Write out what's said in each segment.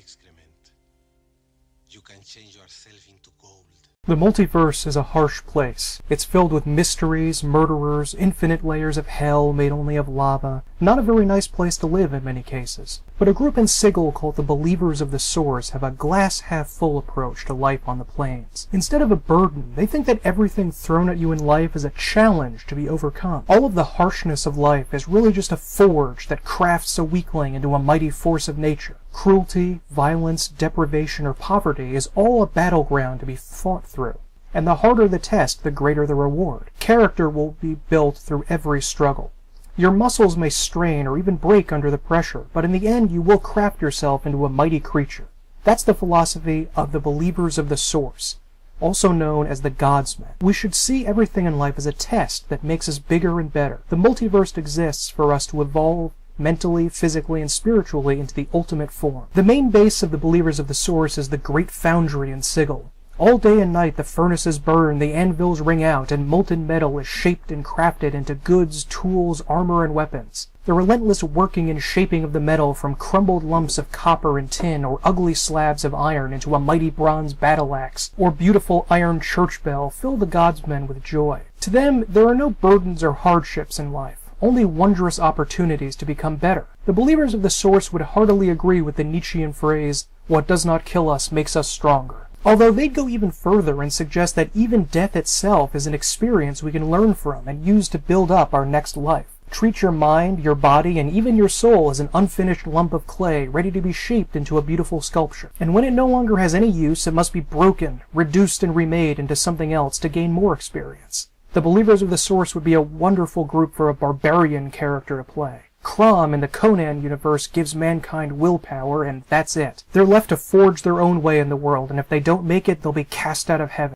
excrement. You can change yourself into gold. The multiverse is a harsh place. It's filled with mysteries, murderers, infinite layers of hell made only of lava. Not a very nice place to live in many cases. But a group in Sigil called the Believers of the Source have a glass-half-full approach to life on the plains. Instead of a burden, they think that everything thrown at you in life is a challenge to be overcome. All of the harshness of life is really just a forge that crafts a weakling into a mighty force of nature. Cruelty, violence, deprivation, or poverty is all a battleground to be fought through. And the harder the test, the greater the reward. Character will be built through every struggle. Your muscles may strain or even break under the pressure, but in the end you will craft yourself into a mighty creature. That's the philosophy of the Believers of the Source, also known as the Godsmen. We should see everything in life as a test that makes us bigger and better. The multiverse exists for us to evolve mentally, physically, and spiritually into the ultimate form. The main base of the Believers of the Source is the Great Foundry in Sigil. All day and night the furnaces burn, the anvils ring out, and molten metal is shaped and crafted into goods, tools, armor, and weapons. The relentless working and shaping of the metal from crumbled lumps of copper and tin or ugly slabs of iron into a mighty bronze battle axe or beautiful iron church bell fill the Godsmen with joy. To them, there are no burdens or hardships in life. Only wondrous opportunities to become better. The Believers of the Source would heartily agree with the Nietzschean phrase, "What does not kill us makes us stronger." Although they'd go even further and suggest that even death itself is an experience we can learn from and use to build up our next life. Treat your mind, your body, and even your soul as an unfinished lump of clay ready to be shaped into a beautiful sculpture. And when it no longer has any use, it must be broken, reduced, and remade into something else to gain more experience. The Believers of the Source would be a wonderful group for a barbarian character to play. Crom in the Conan universe gives mankind willpower, and that's it. They're left to forge their own way in the world, and if they don't make it, they'll be cast out of heaven.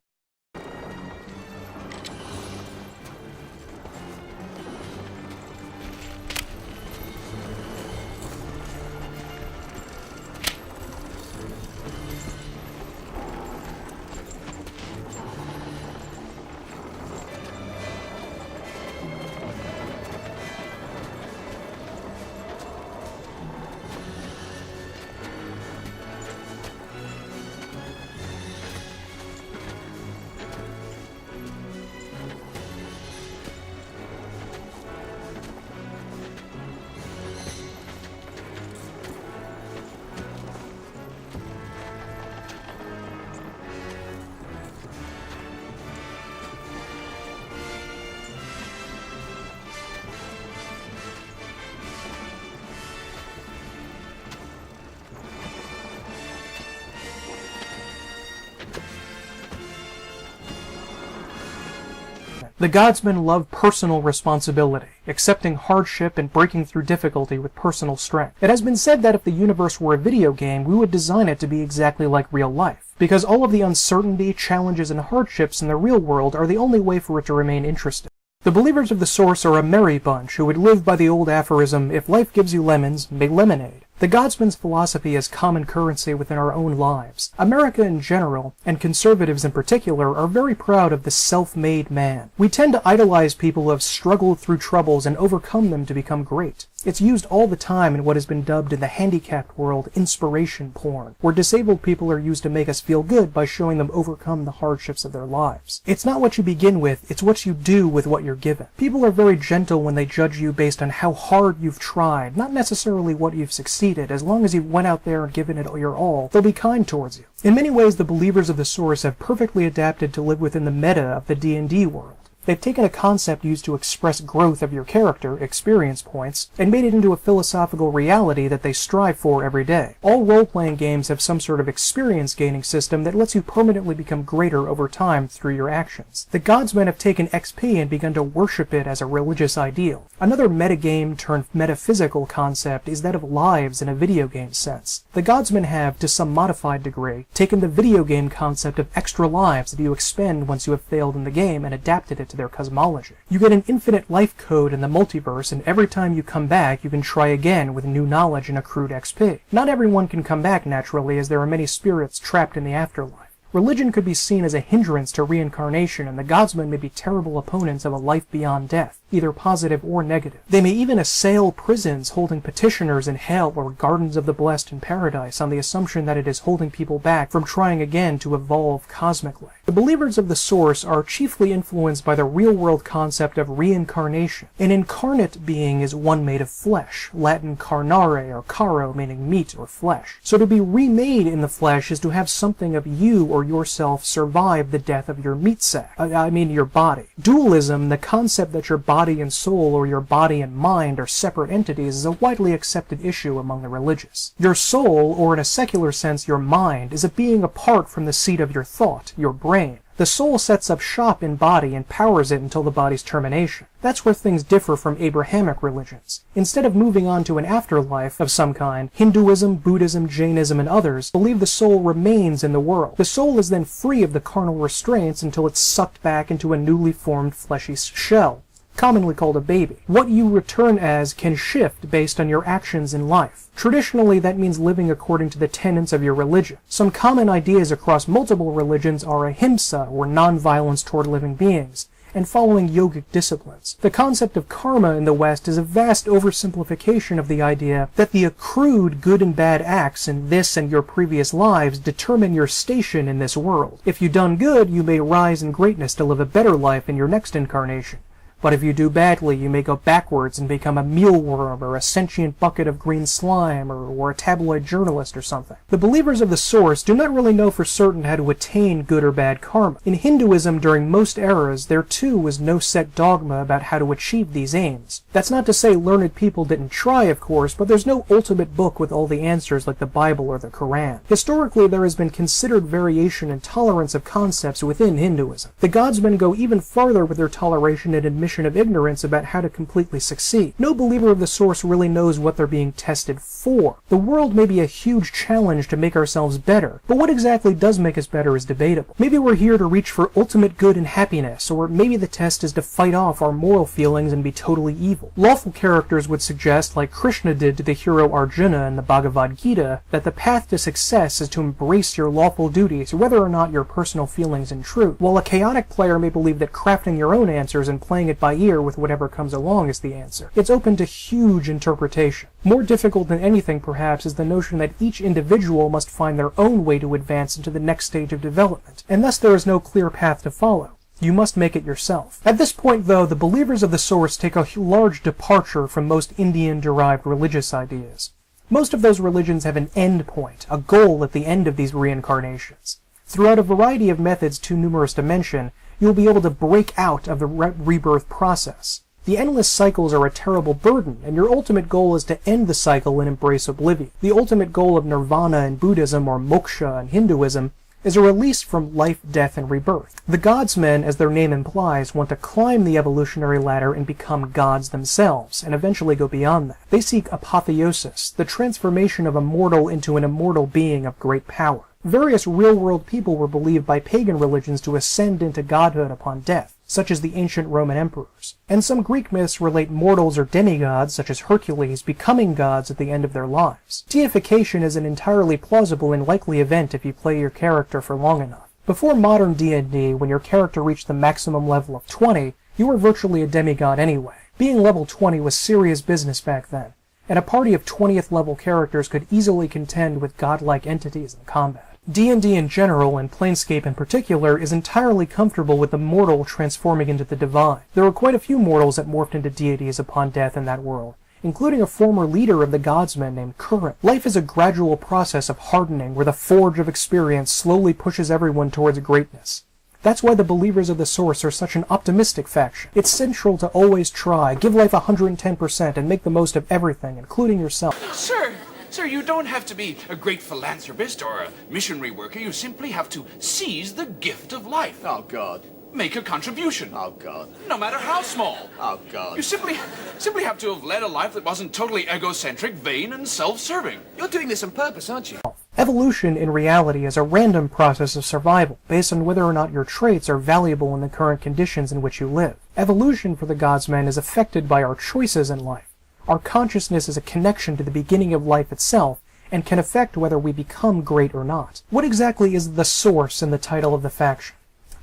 The Godsmen love personal responsibility, accepting hardship and breaking through difficulty with personal strength. It has been said that if the universe were a video game, we would design it to be exactly like real life, because all of the uncertainty, challenges, and hardships in the real world are the only way for it to remain interesting. The Believers of the Source are a merry bunch who would live by the old aphorism, "If life gives you lemons, make lemonade." The Godsmen's philosophy is common currency within our own lives. America in general, and conservatives in particular, are very proud of the self-made man. We tend to idolize people who have struggled through troubles and overcome them to become great. It's used all the time in what has been dubbed in the handicapped world inspiration porn, where disabled people are used to make us feel good by showing them overcome the hardships of their lives. It's not what you begin with, it's what you do with what you're given. People are very gentle when they judge you based on how hard you've tried, not necessarily what you've succeeded. As long as you went out there and given it your all, they'll be kind towards you. In many ways, the Believers of the Source have perfectly adapted to live within the meta of the D&D world. They've taken a concept used to express growth of your character, experience points, and made it into a philosophical reality that they strive for every day. All role-playing games have some sort of experience-gaining system that lets you permanently become greater over time through your actions. The Godsmen have taken XP and begun to worship it as a religious ideal. Another metagame turned metaphysical concept is that of lives in a video game sense. The Godsmen have, to some modified degree, taken the video game concept of extra lives that you expend once you have failed in the game and adapted it to their cosmology. You get an infinite life code in the multiverse, and every time you come back, you can try again with new knowledge and accrued XP. Not everyone can come back naturally, as there are many spirits trapped in the afterlife. Religion could be seen as a hindrance to reincarnation, and the Godsmen may be terrible opponents of a life beyond death. either positive or negative. They may even assail prisons holding petitioners in hell or gardens of the blessed in paradise on the assumption that it is holding people back from trying again to evolve cosmically. The believers of the Source are chiefly influenced by the real-world concept of reincarnation. An incarnate being is one made of flesh, Latin carnare or caro meaning meat or flesh. So to be remade in the flesh is to have something of you or yourself survive the death of your meat sack. Your body. Dualism, the concept that your body and soul or your body and mind are separate entities, is a widely accepted issue among the religious. Your soul, or in a secular sense your mind, is a being apart from the seat of your thought, your brain. The soul sets up shop in body and powers it until the body's termination. That's where things differ from Abrahamic religions. Instead of moving on to an afterlife of some kind, Hinduism, Buddhism, Jainism, and others believe the soul remains in the world. The soul is then free of the carnal restraints until it's sucked back into a newly formed fleshy shell, commonly called a baby. What you return as can shift based on your actions in life. Traditionally, that means living according to the tenets of your religion. Some common ideas across multiple religions are ahimsa, or non-violence toward living beings, and following yogic disciplines. The concept of karma in the West is a vast oversimplification of the idea that the accrued good and bad acts in this and your previous lives determine your station in this world. If you've done good, you may rise in greatness to live a better life in your next incarnation. But if you do badly, you may go backwards and become a mealworm or a sentient bucket of green slime or a tabloid journalist or something. The believers of the Source do not really know for certain how to attain good or bad karma. In Hinduism during most eras, there too was no set dogma about how to achieve these aims. That's not to say learned people didn't try, of course, but there's no ultimate book with all the answers like the Bible or the Quran. Historically, there has been considered variation and tolerance of concepts within Hinduism. The godsmen go even farther with their toleration and admission of ignorance about how to completely succeed. No believer of the Source really knows what they're being tested for. The world may be a huge challenge to make ourselves better, but what exactly does make us better is debatable. Maybe we're here to reach for ultimate good and happiness, or maybe the test is to fight off our moral feelings and be totally evil. Lawful characters would suggest, like Krishna did to the hero Arjuna in the Bhagavad Gita, that the path to success is to embrace your lawful duties, whether or not your personal feelings in truth, while a chaotic player may believe that crafting your own answers and playing it by ear with whatever comes along is the answer. It's open to huge interpretation. More difficult than anything, perhaps, is the notion that each individual must find their own way to advance into the next stage of development, and thus there is no clear path to follow. You must make it yourself. At this point, though, the believers of the Source take a large departure from most Indian-derived religious ideas. Most of those religions have an end point, a goal at the end of these reincarnations. Throughout a variety of methods too numerous to mention, you'll be able to break out of the rebirth process. The endless cycles are a terrible burden, and your ultimate goal is to end the cycle and embrace oblivion. The ultimate goal of nirvana in Buddhism, or moksha in Hinduism, is a release from life, death, and rebirth. The godsmen, as their name implies, want to climb the evolutionary ladder and become gods themselves, and eventually go beyond that. They seek apotheosis, the transformation of a mortal into an immortal being of great power. Various real-world people were believed by pagan religions to ascend into godhood upon death, such as the ancient Roman emperors. And some Greek myths relate mortals or demigods, such as Hercules, becoming gods at the end of their lives. Deification is an entirely plausible and likely event if you play your character for long enough. Before modern D&D, when your character reached the maximum level of 20, you were virtually a demigod anyway. Being level 20 was serious business back then, and a party of 20th level characters could easily contend with godlike entities in combat. D&D in general, and Planescape in particular, is entirely comfortable with the mortal transforming into the divine. There were quite a few mortals that morphed into deities upon death in that world, including a former leader of the godsmen named Current. Life is a gradual process of hardening where the forge of experience slowly pushes everyone towards greatness. That's why the believers of the Source are such an optimistic faction. It's central to always try, give life 110%, and make the most of everything, including yourself. Sir, you don't have to be a great philanthropist or a missionary worker. You simply have to seize the gift of life. Oh, God. Make a contribution. Oh, God. No matter how small. Oh, God. You simply have to have led a life that wasn't totally egocentric, vain, and self-serving. You're doing this on purpose, aren't you? Evolution, in reality, is a random process of survival, based on whether or not your traits are valuable in the current conditions in which you live. Evolution for the godsmen is affected by our choices in life. Our consciousness is a connection to the beginning of life itself, and can affect whether we become great or not. What exactly is the Source in the title of the faction?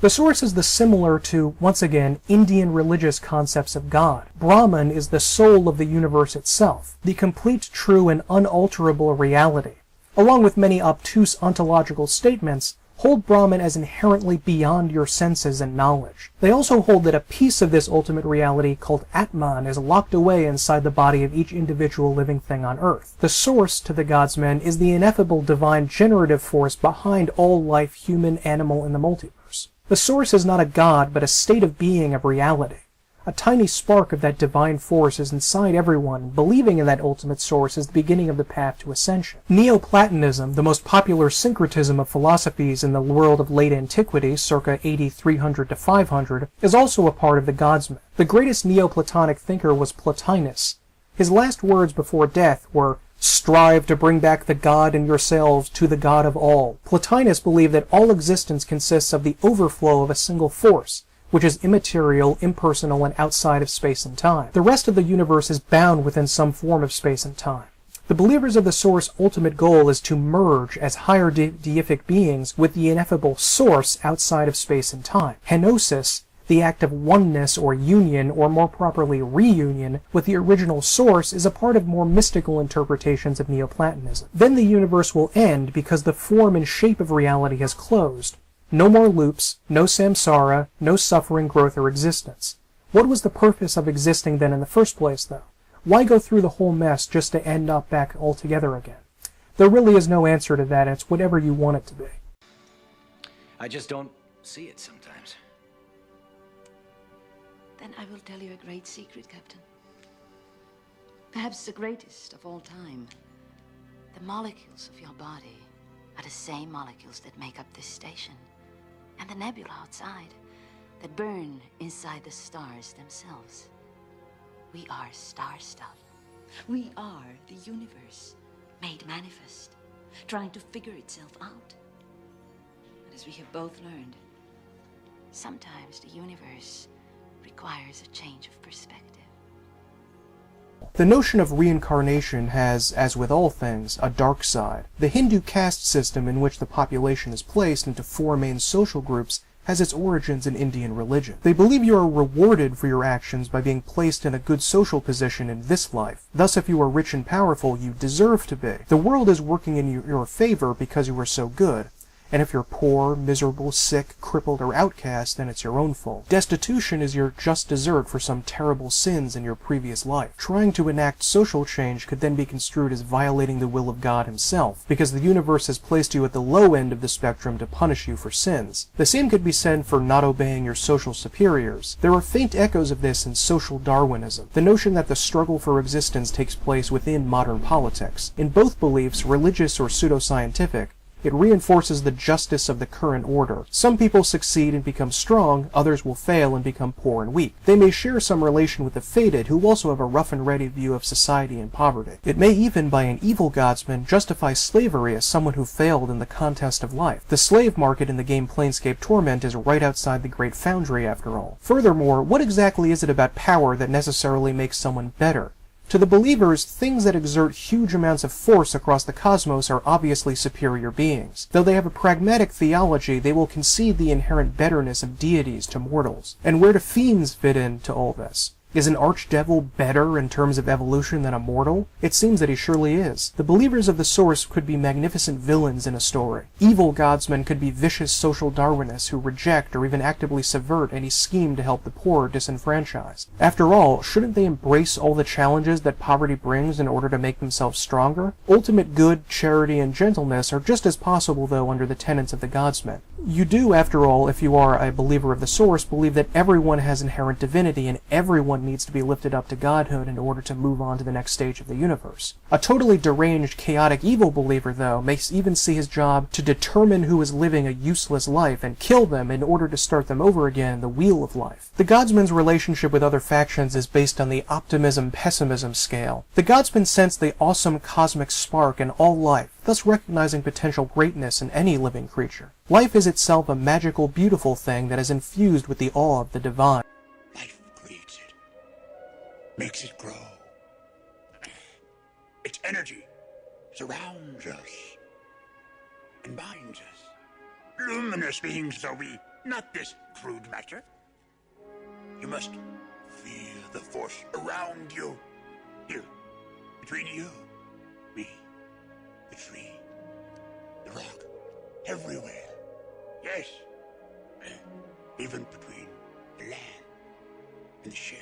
The source is similar to, once again, Indian religious concepts of God. Brahman is the soul of the universe itself, the complete, true, and unalterable reality. Along with many obtuse ontological statements, hold Brahman as inherently beyond your senses and knowledge. They also hold that a piece of this ultimate reality called Atman is locked away inside the body of each individual living thing on Earth. The source, to the godsmen, is the ineffable divine generative force behind all life, human, animal, and the multiverse. The source is not a god, but a state of being of reality. A tiny spark of that divine force is inside everyone. Believing in that ultimate source is the beginning of the path to ascension. Neoplatonism, the most popular syncretism of philosophies in the world of late antiquity, circa AD 300 to 500, is also a part of the godsmen. The greatest Neoplatonic thinker was Plotinus. His last words before death were, "Strive to bring back the God in yourselves to the God of all." Plotinus believed that all existence consists of the overflow of a single force, which is immaterial, impersonal, and outside of space and time. The rest of the universe is bound within some form of space and time. The believers of the Source's ultimate goal is to merge as higher deific beings with the ineffable Source outside of space and time. Henosis, the act of oneness or union, or more properly reunion, with the original Source, is a part of more mystical interpretations of Neoplatonism. Then the universe will end because the form and shape of reality has closed. No more loops, no samsara, no suffering, growth, or existence. What was the purpose of existing then in the first place, though? Why go through the whole mess just to end up back altogether again? There really is no answer to that, and it's whatever you want it to be. I just don't see it sometimes. Then I will tell you a great secret, Captain. Perhaps the greatest of all time. The molecules of your body are the same molecules that make up this station. And the nebula outside that burn inside the stars themselves. We are star stuff. We are the universe made manifest, trying to figure itself out. And as we have both learned, sometimes the universe requires a change of perspective. The notion of reincarnation has, as with all things, a dark side. The Hindu caste system in which the population is placed into four main social groups has its origins in Indian religion. They believe you are rewarded for your actions by being placed in a good social position in this life. Thus, if you are rich and powerful, you deserve to be. The world is working in your favor because you are so good. And if you're poor, miserable, sick, crippled, or outcast, then it's your own fault. Destitution is your just desert for some terrible sins in your previous life. Trying to enact social change could then be construed as violating the will of God himself, because the universe has placed you at the low end of the spectrum to punish you for sins. The same could be said for not obeying your social superiors. There are faint echoes of this in social Darwinism, the notion that the struggle for existence takes place within modern politics. In both beliefs, religious or pseudoscientific, it reinforces the justice of the current order. Some people succeed and become strong, others will fail and become poor and weak. They may share some relation with the fated, who also have a rough and ready view of society and poverty. It may even, by an evil godsman, justify slavery as someone who failed in the contest of life. The slave market in the game Planescape Torment is right outside the Great Foundry, after all. Furthermore, what exactly is it about power that necessarily makes someone better? To the believers, things that exert huge amounts of force across the cosmos are obviously superior beings. Though they have a pragmatic theology, they will concede the inherent betterness of deities to mortals. And where do fiends fit into all this? Is an archdevil better in terms of evolution than a mortal? It seems that he surely is. The believers of the Source could be magnificent villains in a story. Evil godsmen could be vicious social Darwinists who reject or even actively subvert any scheme to help the poor or disenfranchised. After all, shouldn't they embrace all the challenges that poverty brings in order to make themselves stronger? Ultimate good, charity, and gentleness are just as possible, though, under the tenets of the godsmen. You do, after all, if you are a believer of the Source, believe that everyone has inherent divinity and everyone needs to be lifted up to godhood in order to move on to the next stage of the universe. A totally deranged, chaotic, evil believer, though, may even see his job to determine who is living a useless life and kill them in order to start them over again in the wheel of life. The godsman's relationship with other factions is based on the optimism-pessimism scale. The godsmen sense the awesome cosmic spark in all life, thus recognizing potential greatness in any living creature. Life is itself a magical, beautiful thing that is infused with the awe of the divine. Life creates it, makes it grow. Its energy surrounds us and binds us. Luminous beings, so we not this crude matter. You must feel the force around you. Here, between you, me, the tree, the rock, everywhere. Yes, even between the land and the ship.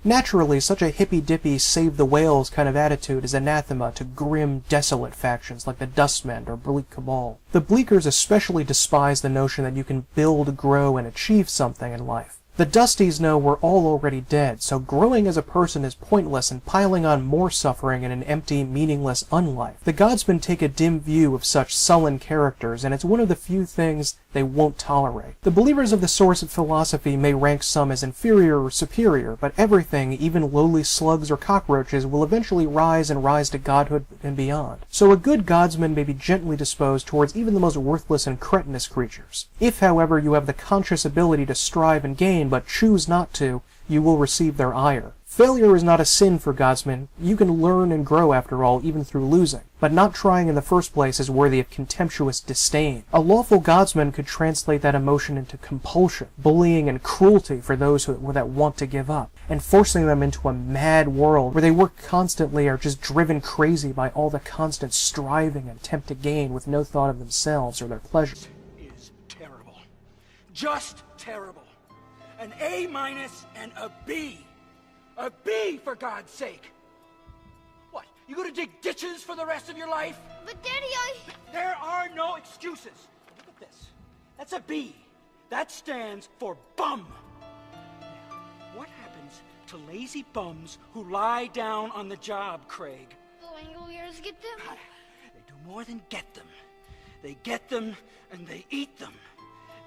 Naturally, such a hippy-dippy, save-the-whales kind of attitude is anathema to grim, desolate factions like the Dustmen or Bleak Cabal. The Bleakers especially despise the notion that you can build, grow, and achieve something in life. The Dusties know we're all already dead, so growing as a person is pointless and piling on more suffering in an empty, meaningless unlife. The Godsmen take a dim view of such sullen characters, and it's one of the few things they won't tolerate. The believers of the source of philosophy may rank some as inferior or superior, but everything, even lowly slugs or cockroaches, will eventually rise to godhood and beyond. So a good Godsman may be gently disposed towards even the most worthless and cretinous creatures. If, however, you have the conscious ability to strive and gain, but choose not to, you will receive their ire. Failure is not a sin for Godsmen. You can learn and grow, after all, even through losing. But not trying in the first place is worthy of contemptuous disdain. A lawful Godsman could translate that emotion into compulsion, bullying, and cruelty for those that want to give up, and forcing them into a mad world where they work constantly, are just driven crazy by all the constant striving and attempt to gain with no thought of themselves or their pleasure. Is terrible. Just terrible. An A- and a B. A B, for God's sake. What, you gonna dig ditches for the rest of your life? But Daddy, There are no excuses. Look at this. That's a B. That stands for bum. Now, what happens to lazy bums who lie down on the job, Craig? the Langoliers get them? They do more than get them. They get them and they eat them.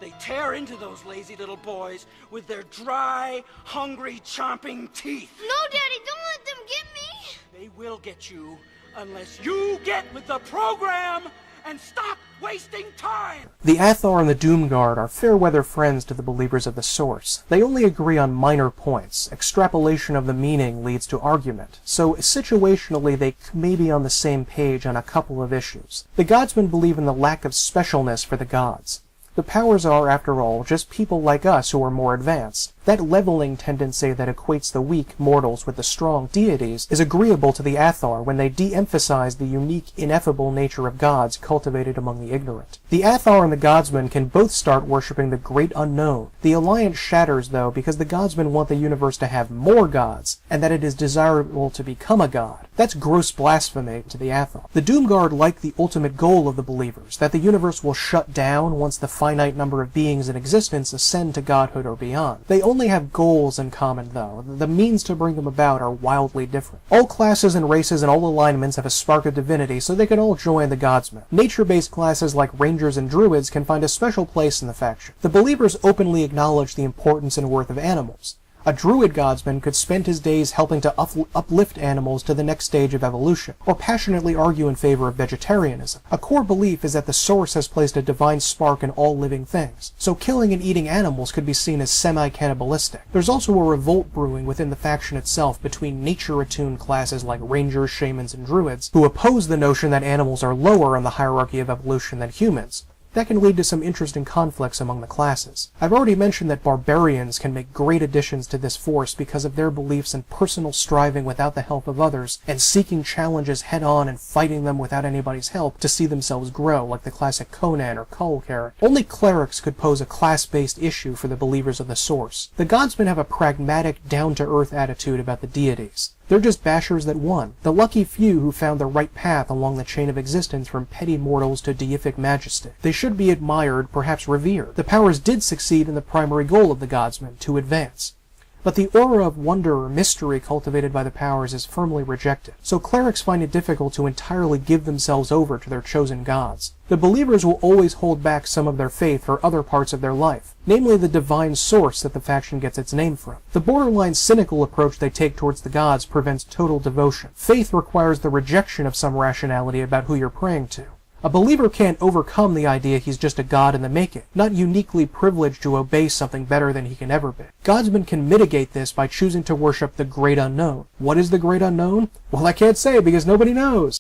They tear into those lazy little boys with their dry, hungry, chomping teeth. No, Daddy, don't let them get me! They will get you unless you get with the program and stop wasting time! The Athar and the Doomguard are fair-weather friends to the believers of the Source. They only agree on minor points. Extrapolation of the meaning leads to argument. So, situationally, they may be on the same page on a couple of issues. The Godsmen believe in the lack of specialness for the gods. The powers are, after all, just people like us who are more advanced. That leveling tendency that equates the weak mortals with the strong deities is agreeable to the Athar when they de-emphasize the unique, ineffable nature of gods cultivated among the ignorant. The Athar and the Godsmen can both start worshipping the great unknown. The alliance shatters, though, because the Godsmen want the universe to have more gods, and that it is desirable to become a god. That's gross blasphemy to the Athar. The Doomguard like the ultimate goal of the believers, that the universe will shut down once the finite number of beings in existence ascend to godhood or beyond. They only have goals in common, though. The means to bring them about are wildly different. All classes and races and all alignments have a spark of divinity, so they can all join the Godsmen. Nature-based classes like rangers and druids can find a special place in the faction. The believers openly acknowledge the importance and worth of animals. A druid godsman could spend his days helping to uplift animals to the next stage of evolution, or passionately argue in favor of vegetarianism. A core belief is that the Source has placed a divine spark in all living things, so killing and eating animals could be seen as semi-cannibalistic. There's also a revolt brewing within the faction itself between nature-attuned classes like rangers, shamans, and druids, who oppose the notion that animals are lower on the hierarchy of evolution than humans. That can lead to some interesting conflicts among the classes. I've already mentioned that barbarians can make great additions to this force because of their beliefs in personal striving without the help of others, and seeking challenges head-on and fighting them without anybody's help to see themselves grow, like the classic Conan or Kull character. Only clerics could pose a class-based issue for the believers of the Source. The Godsmen have a pragmatic, down-to-earth attitude about the deities. They're just bashers that won, the lucky few who found the right path along the chain of existence from petty mortals to deific majesty. They should be admired, perhaps revered. The powers did succeed in the primary goal of the Godsmen, to advance. But the aura of wonder or mystery cultivated by the powers is firmly rejected, so clerics find it difficult to entirely give themselves over to their chosen gods. The believers will always hold back some of their faith for other parts of their life, namely the divine source that the faction gets its name from. The borderline cynical approach they take towards the gods prevents total devotion. Faith requires the rejection of some rationality about who you're praying to. A believer can't overcome the idea he's just a god in the making, not uniquely privileged to obey something better than he can ever be. Godsmen can mitigate this by choosing to worship the great unknown. What is the great unknown? Well, I can't say because nobody knows.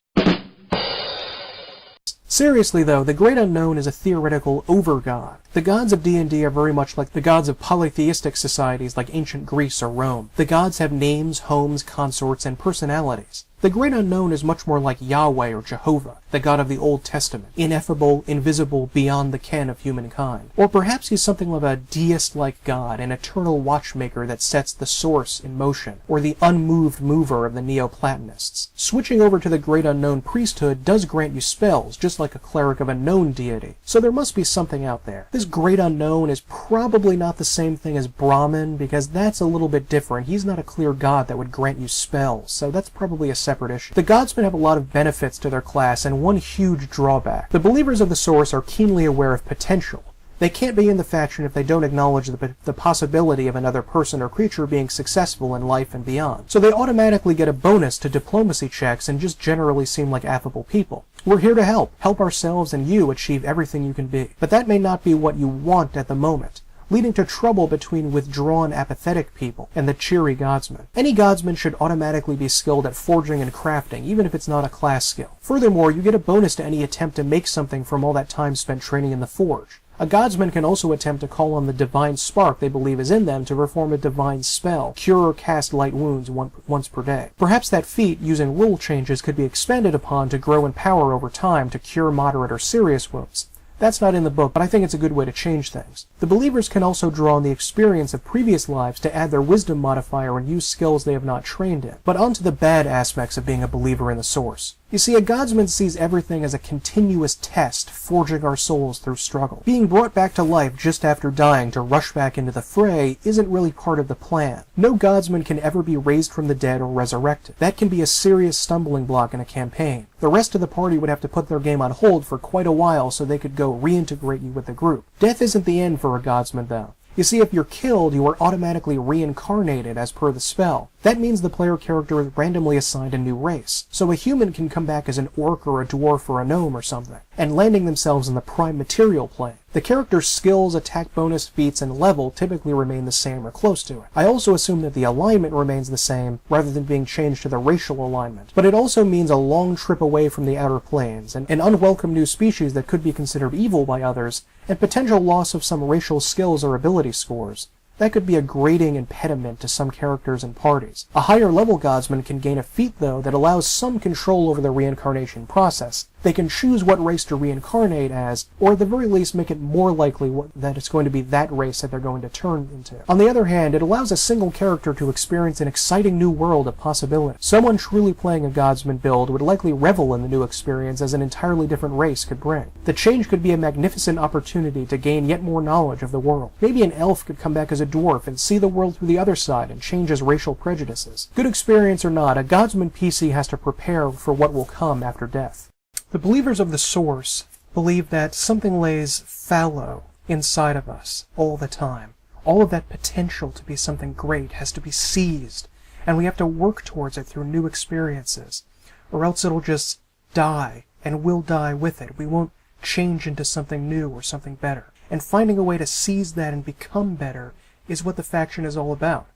Seriously though, the Great Unknown is a theoretical over-god. The gods of D&D are very much like the gods of polytheistic societies like ancient Greece or Rome. The gods have names, homes, consorts, and personalities. The Great Unknown is much more like Yahweh or Jehovah, the God of the Old Testament, ineffable, invisible, beyond the ken of humankind. Or perhaps he's something of a deist-like God, an eternal watchmaker that sets the source in motion, or the unmoved mover of the Neoplatonists. Switching over to the Great Unknown priesthood does grant you spells, just like a cleric of a known deity, so there must be something out there. This Great Unknown is probably not the same thing as Brahman, because that's a little bit different. He's not a clear god that would grant you spells, so that's probably a separate issue. The godsmen have a lot of benefits to their class, and one huge drawback. The believers of the source are keenly aware of potential. They can't be in the faction if they don't acknowledge the possibility of another person or creature being successful in life and beyond. So they automatically get a bonus to diplomacy checks and just generally seem like affable people. We're here to help ourselves and you achieve everything you can be. But that may not be what you want at the moment, leading to trouble between withdrawn, apathetic people and the cheery godsman. Any godsman should automatically be skilled at forging and crafting, even if it's not a class skill. Furthermore, you get a bonus to any attempt to make something from all that time spent training in the forge. A godsman can also attempt to call on the divine spark they believe is in them to perform a divine spell, cure or cast light wounds once per day. Perhaps that feat, using rule changes, could be expanded upon to grow in power over time to cure moderate or serious wounds. That's not in the book, but I think it's a good way to change things. The believers can also draw on the experience of previous lives to add their wisdom modifier and use skills they have not trained in. But on to the bad aspects of being a believer in the source. You see, a godsman sees everything as a continuous test, forging our souls through struggle. Being brought back to life just after dying to rush back into the fray isn't really part of the plan. No godsman can ever be raised from the dead or resurrected. That can be a serious stumbling block in a campaign. The rest of the party would have to put their game on hold for quite a while so they could go reintegrate you with the group. Death isn't the end for a godsman, though. You see, if you're killed, you are automatically reincarnated as per the spell. That means the player character is randomly assigned a new race. So a human can come back as an orc or a dwarf or a gnome or something, and landing themselves in the prime material plane. The character's skills, attack bonus, feats, and level typically remain the same or close to it. I also assume that the alignment remains the same, rather than being changed to the racial alignment. But it also means a long trip away from the outer planes, and an unwelcome new species that could be considered evil by others, and potential loss of some racial skills or ability scores. That could be a grading impediment to some characters and parties. A higher level godsman can gain a feat, though, that allows some control over the reincarnation process. They can choose what race to reincarnate as, or at the very least make it more likely that it's going to be that race that they're going to turn into. On the other hand, it allows a single character to experience an exciting new world of possibility. Someone truly playing a godsman build would likely revel in the new experience as an entirely different race could bring. The change could be a magnificent opportunity to gain yet more knowledge of the world. Maybe an elf could come back as a dwarf and see the world through the other side and change his racial prejudices. Good experience or not, a godsman PC has to prepare for what will come after death. The believers of the source believe that something lays fallow inside of us all the time. All of that potential to be something great has to be seized, and we have to work towards it through new experiences, or else it'll just die, and we'll die with it. We won't change into something new or something better. And finding a way to seize that and become better is what the faction is all about.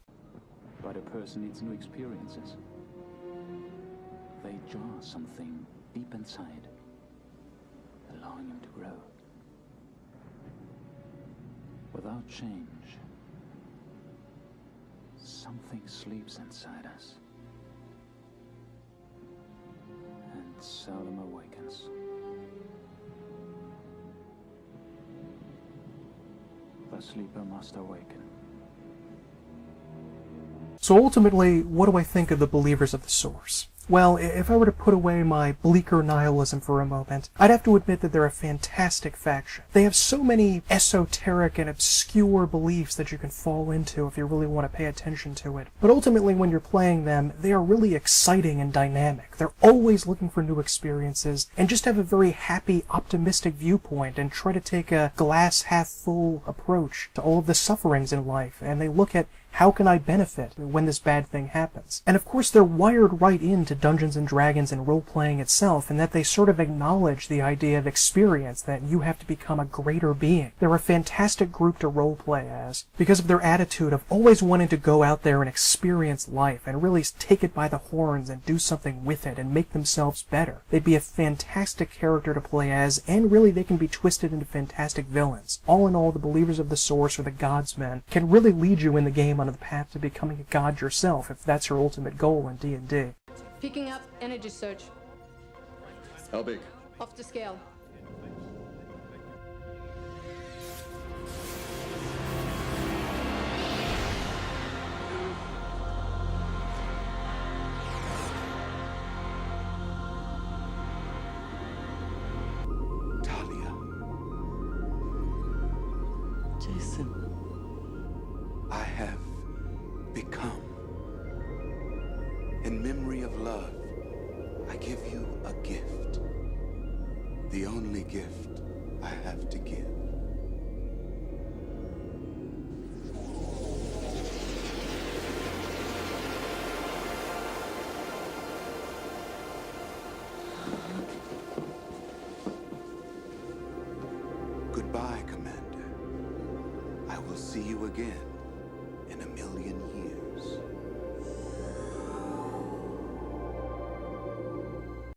But a person needs new experiences. They jar something deep inside, allowing him to grow. Without change, something sleeps inside us and seldom awakens. The sleeper must awaken. So ultimately, what do I think of the believers of the source? Well, if I were to put away my bleaker nihilism for a moment, I'd have to admit that they're a fantastic faction. They have so many esoteric and obscure beliefs that you can fall into if you really want to pay attention to it. But ultimately, when you're playing them, they are really exciting and dynamic. They're always looking for new experiences, and just have a very happy, optimistic viewpoint, and try to take a glass-half-full approach to all of the sufferings in life, and they look at How can I benefit when this bad thing happens? And of course they're wired right into Dungeons & Dragons and role-playing itself, in that they sort of acknowledge the idea of experience, that you have to become a greater being. They're a fantastic group to roleplay as, because of their attitude of always wanting to go out there and experience life, and really take it by the horns and do something with it, and make themselves better. They'd be a fantastic character to play as, and really they can be twisted into fantastic villains. All in all, the Believers of the Source, or the Godsmen, can really lead you in the game on the path to becoming a god yourself, if that's your ultimate goal in D&D. Picking up energy surge. How big? Off to scale. Talia. Jason. I have become. In memory of love, I give you a gift. The only gift I have to give. Goodbye, Commander. I will see you again in a million years.